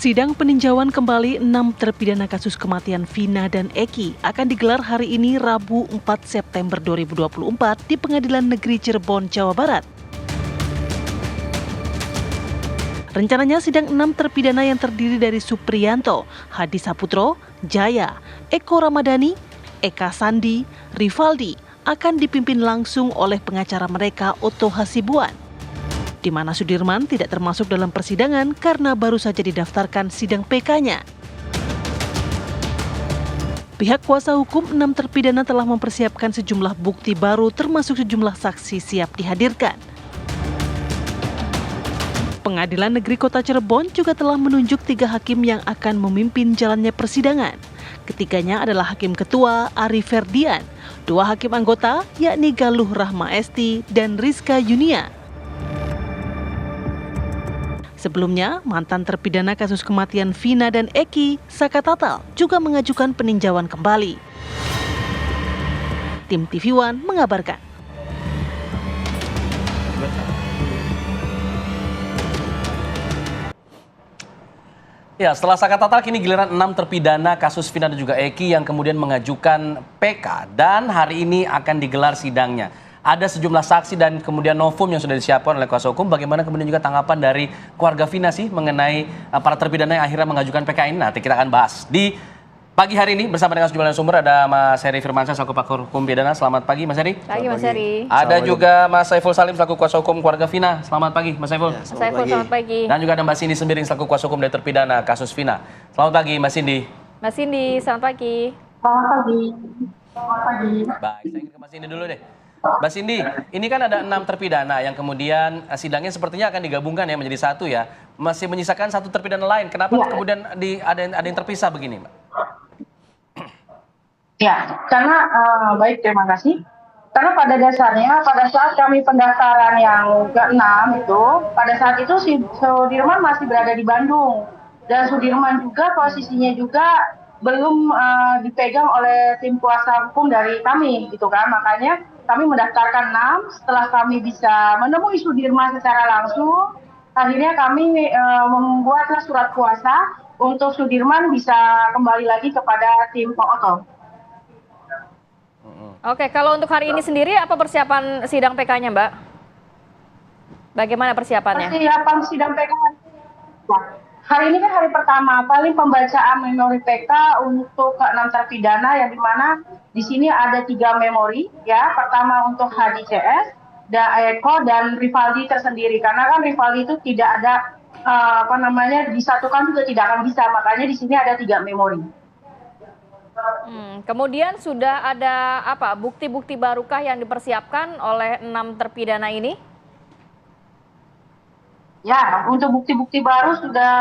Sidang peninjauan kembali 6 terpidana kasus kematian Vina dan Eki akan digelar hari ini Rabu 4 September 2024 di Pengadilan Negeri Cirebon, Jawa Barat. Rencananya sidang 6 terpidana yang terdiri dari Supriyanto, Hadi Saputro, Jaya, Eko Ramadhani, Eka Sandi, Rivaldi akan dipimpin langsung oleh pengacara mereka Otto Hasibuan, di mana Sudirman tidak termasuk dalam persidangan karena baru saja didaftarkan sidang PK-nya. Pihak kuasa hukum 6 terpidana telah mempersiapkan sejumlah bukti baru termasuk sejumlah saksi siap dihadirkan. Pengadilan Negeri Kota Cirebon juga telah menunjuk 3 hakim yang akan memimpin jalannya persidangan. Ketiganya adalah Hakim Ketua Ari Ferdian, 2 hakim anggota yakni Galuh Rahma Esti dan Rizka Yunia. Sebelumnya, mantan terpidana kasus kematian Vina dan Eki, Saka Tatal, juga mengajukan peninjauan kembali. Tim TV One mengabarkan. Ya, setelah Saka Tatal, kini giliran 6 terpidana kasus Vina dan juga Eki yang kemudian mengajukan PK. Dan hari ini akan digelar sidangnya. Ada sejumlah saksi dan kemudian novum yang sudah disiapkan oleh kuasa hukum. Bagaimana kemudian juga tanggapan dari keluarga Vina sih mengenai para terpidana yang akhirnya mengajukan PK ini? Nanti kita akan bahas di pagi hari ini bersama dengan sejumlah sumber. Ada Mas Heri Firmansyah selaku pakar hukum pidana. Selamat pagi Mas Heri. Pagi Mas Heri. Ada juga Mas Saiful Salim selaku kuasa hukum keluarga Vina. Selamat pagi Mas Saiful. Mas Saiful, selamat pagi. Dan juga ada Mbak Cindy Sembiring selaku kuasa hukum dari terpidana kasus Vina. Selamat pagi Mbak Cindy. Mas Cindy, selamat pagi. Selamat pagi. Selamat pagi. Baik, saya ingin ke Mas Cindy dulu deh. Mbak Cindy, ini kan ada 6 terpidana yang kemudian sidangnya sepertinya akan digabungkan ya menjadi satu ya. Masih menyisakan 1 terpidana lain. Kenapa kemudian ada yang terpisah begini, Mbak? Ya, karena baik, terima kasih. Karena pada dasarnya pada saat kami pendaftaran yang ke-6 itu, pada saat itu si Sudirman masih berada di Bandung. Dan Sudirman juga posisinya juga belum dipegang oleh tim kuasa hukum dari kami gitu kan. Makanya kami mendaftarkan 6, setelah kami bisa menemui Sudirman secara langsung, akhirnya kami membuatlah surat kuasa untuk Sudirman bisa kembali lagi kepada tim Pak Otto. Oke, kalau untuk hari ini sendiri apa persiapan sidang PK-nya, Mbak? Bagaimana persiapannya? Persiapan sidang PK. Hari ini kan hari pertama, paling pembacaan memori PK untuk ke-6 terpidana yang dimana di sini ada 3 memori ya. Pertama untuk Hadi CS, Eko dan Rivaldi tersendiri. Karena kan Rivaldi itu tidak ada disatukan juga tidak akan bisa. Makanya di sini ada 3 memori. Kemudian sudah ada apa bukti-bukti barukah yang dipersiapkan oleh 6 terpidana ini? Ya, untuk bukti-bukti baru sudah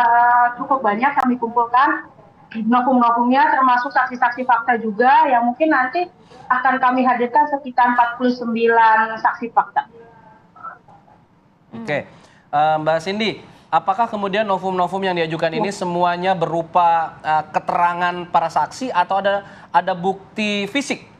cukup banyak kami kumpulkan. Novum-novumnya termasuk saksi-saksi fakta juga yang mungkin nanti akan kami hadirkan sekitar 49 saksi fakta. Oke, Mbak Cindy, apakah kemudian novum-novum yang diajukan ini semuanya berupa keterangan para saksi atau ada bukti fisik?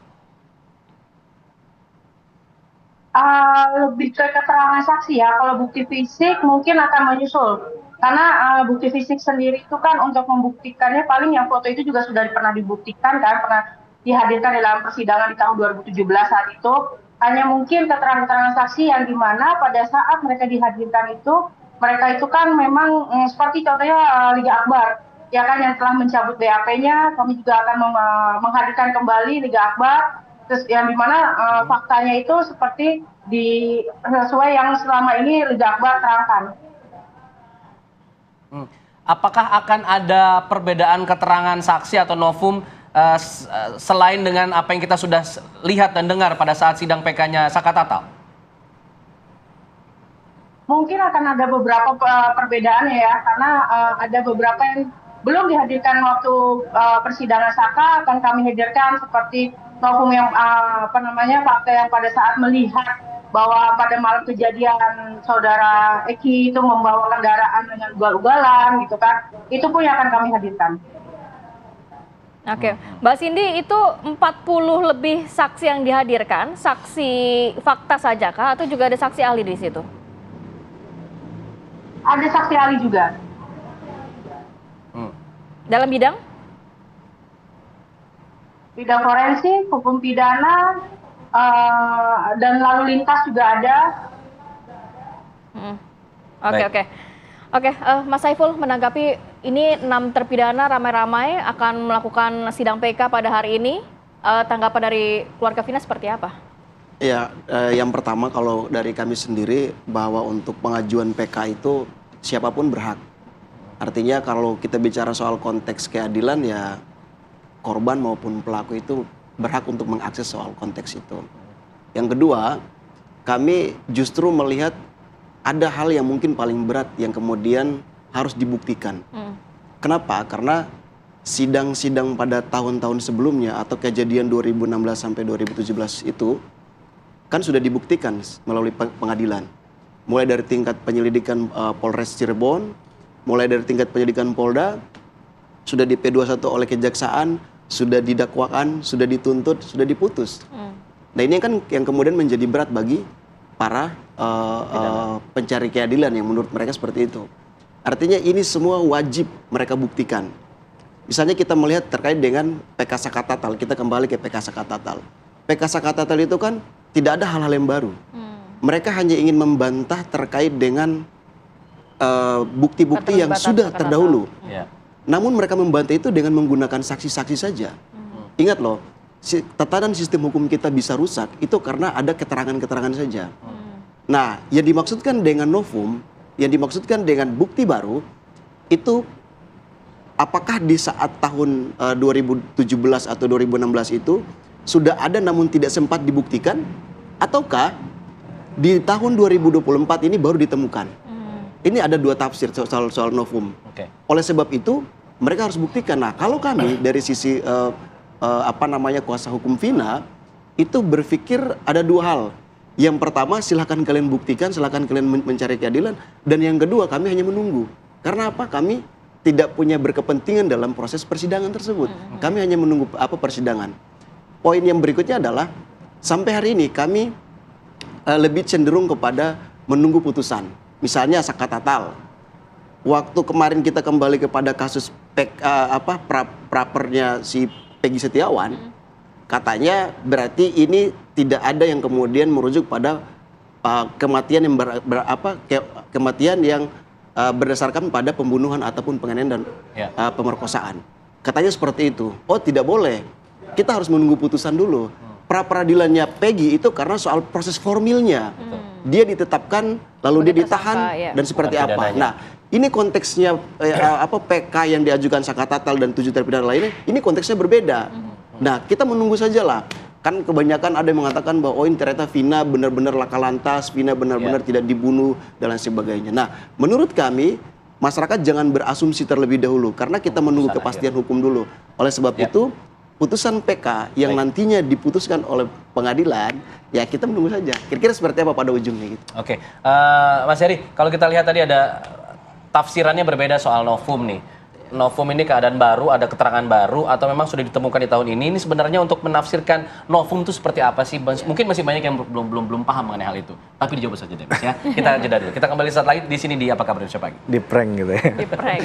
Lebih ke keterangan saksi ya. Kalau bukti fisik mungkin akan menyusul. Karena bukti fisik sendiri itu kan untuk membuktikannya paling yang foto itu juga sudah pernah dibuktikan kan, pernah dihadirkan dalam persidangan di tahun 2017 saat itu. Hanya mungkin keterangan-keterangan saksi yang dimana pada saat mereka dihadirkan itu, mereka itu kan memang seperti contohnya Liga Akbar. Ya kan yang telah mencabut BAP-nya, kami juga akan menghadirkan kembali Liga Akbar. Terus yang dimana faktanya itu seperti sesuai yang selama ini Liga Akbar terangkan. Apakah akan ada perbedaan keterangan saksi atau novum selain dengan apa yang kita sudah lihat dan dengar pada saat sidang PK-nya Saka Tatal? Mungkin akan ada beberapa perbedaan ya, karena ada beberapa yang belum dihadirkan waktu persidangan Saka, akan kami hadirkan seperti novum yang fakta yang pada saat melihat bahwa pada malam kejadian saudara Eki itu membawa kendaraan dengan ugal-ugalan gitu kan, itu pun yang akan kami hadirkan. Oke, Mbak Cindy, itu 40 lebih saksi yang dihadirkan, saksi fakta saja kah atau juga ada saksi ahli di situ? Ada saksi ahli juga. Dalam bidang? Bidang forensik, hukum pidana, dan lalu lintas juga ada. Oke, Baik. oke. Oke, Mas Saiful menanggapi ini 6 terpidana ramai-ramai akan melakukan sidang PK pada hari ini. Tanggapan dari keluarga Vina seperti apa? Ya, yang pertama kalau dari kami sendiri bahwa untuk pengajuan PK itu siapapun berhak. Artinya kalau kita bicara soal konteks keadilan ya korban maupun pelaku itu berhak untuk mengakses soal konteks itu. Yang kedua, kami justru melihat ada hal yang mungkin paling berat yang kemudian harus dibuktikan. Kenapa? Karena sidang-sidang pada tahun-tahun sebelumnya atau kejadian 2016 sampai 2017 itu kan sudah dibuktikan melalui pengadilan. Mulai dari tingkat penyelidikan Polres Cirebon, mulai dari tingkat penyelidikan Polda, sudah di P21 oleh kejaksaan, sudah didakwakan, sudah dituntut, sudah diputus. Nah ini kan yang kemudian menjadi berat bagi para pencari keadilan yang menurut mereka seperti itu. Artinya ini semua wajib mereka buktikan. Misalnya kita melihat terkait dengan PK Sakatatal, kita kembali ke PK Sakatatal. PK Sakatatal itu kan tidak ada hal-hal yang baru. Mereka hanya ingin membantah terkait dengan bukti-bukti yang sudah terdahulu. Ya. Namun mereka membantah itu dengan menggunakan saksi-saksi saja. Ingat loh, tatanan sistem hukum kita bisa rusak itu karena ada keterangan-keterangan saja. Nah, yang dimaksudkan dengan novum, yang dimaksudkan dengan bukti baru, itu apakah di saat tahun 2017 atau 2016 itu sudah ada namun tidak sempat dibuktikan? Ataukah di tahun 2024 ini baru ditemukan? Ini ada dua tafsir soal novum. Oke. Oleh sebab itu, mereka harus buktikan. Nah, kalau kami dari sisi kuasa hukum Vina itu berpikir ada dua hal. Yang pertama, silahkan kalian buktikan, silahkan kalian mencari keadilan. Dan yang kedua, kami hanya menunggu. Karena apa? Kami tidak punya berkepentingan dalam proses persidangan tersebut. Kami hanya menunggu persidangan. Poin yang berikutnya adalah sampai hari ini kami lebih cenderung kepada menunggu putusan. Misalnya Sakatatal. Waktu kemarin kita kembali kepada kasus prapernya si Peggy Setiawan, katanya berarti ini tidak ada yang kemudian merujuk pada kematian yang kematian yang berdasarkan pada pembunuhan ataupun penganiayaan dan pemerkosaan. Katanya seperti itu. Oh, tidak boleh. Kita harus menunggu putusan dulu. Pra-peradilannya Peggy itu karena soal proses formilnya. Dia ditetapkan, lalu dia ditahan, dan seperti apa. Nah, ini konteksnya PK yang diajukan Sakatatal dan 7 terpidana lainnya, ini konteksnya berbeda. Nah, kita menunggu sajalah. Kan kebanyakan ada yang mengatakan bahwa oh ini ternyata Vina benar-benar laka lantas, Vina benar-benar tidak dibunuh, dan lain sebagainya. Nah, menurut kami, masyarakat jangan berasumsi terlebih dahulu, karena kita menunggu kepastian hukum dulu. Oleh sebab itu, putusan PK yang nantinya diputuskan oleh pengadilan, ya kita menunggu saja. Kira-kira seperti apa pada ujungnya gitu. Oke, Mas Heri, kalau kita lihat tadi ada tafsirannya berbeda soal novum nih. Novum ini keadaan baru, ada keterangan baru, atau memang sudah ditemukan di tahun ini? Ini sebenarnya untuk menafsirkan novum itu seperti apa sih? Mungkin masih banyak yang belum paham mengenai hal itu. Tapi dijawab saja deh, Mas ya. Kita jeda dulu. Kita kembali saat lagi di sini di Apa Kabar Indonesia Pagi. Di prank gitu ya. Di prank.